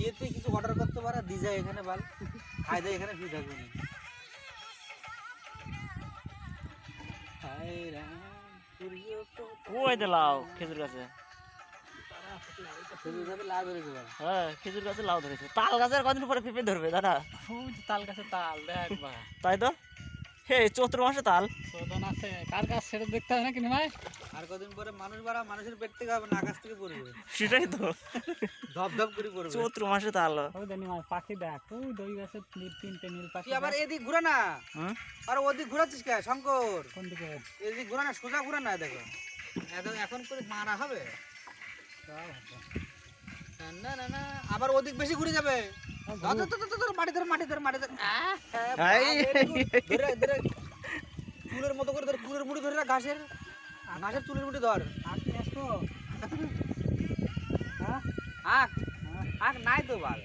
বিয়েতে কিছু অর্ডার করতে পারে দি যায় এখানে বাল খাই দেয় এখানে শুয়ে থাকবে না। হায় রাম সূর্য ওই যে লাউ খেজুর গাছে। খেজুর গাছে লাউ ধরেছে বাল। হ্যাঁ খেজুর গাছে লাউ ধরেছে, তাল গাছে আর কদিন পরে পেঁপে ধরবে দাদা। ওই যে তাল গাছে তাল দেখ বা তাই তো, হে চৈত্র মাসে তাল। শোধন আছে কার গাছ সেটা দেখতে হয় না কিনে ভাই। আর কদিন পরে মানুষ বাড়া মানুষের পেট থেকে হবে না আকাশ থেকে পড়বে, সেটাই তো, ধপ ধপ করে পড়বে। চৈত্র মাসে তাল। ওই জানি ভাই পাখি দেখ, ওই দই গাছে তিনটে নীল পাখি। তুই আবার এদিক ঘুরে না, হুম আর ওদিক ঘুরাচ্ছিস কে শঙ্কর? কোন দিকে? এদিক ঘুরে না, সোজা ঘুরে না, দেখো এখন করে মারা হবে না না না, আবার ওদিক বেশি ঘুরে যাবে। ধর ধর ধর ধর, মাটি ধর মাটি ধর মাটি ধর, ধরে ধরে চুলের মতো করে ধর, চুলের মুড়ি ধরে রাখ, ঘাসের ঘাসের চুলের মুড়ি ধর। আপনি আসবো? হ্যাঁ আখ আখ নাই তো বাল।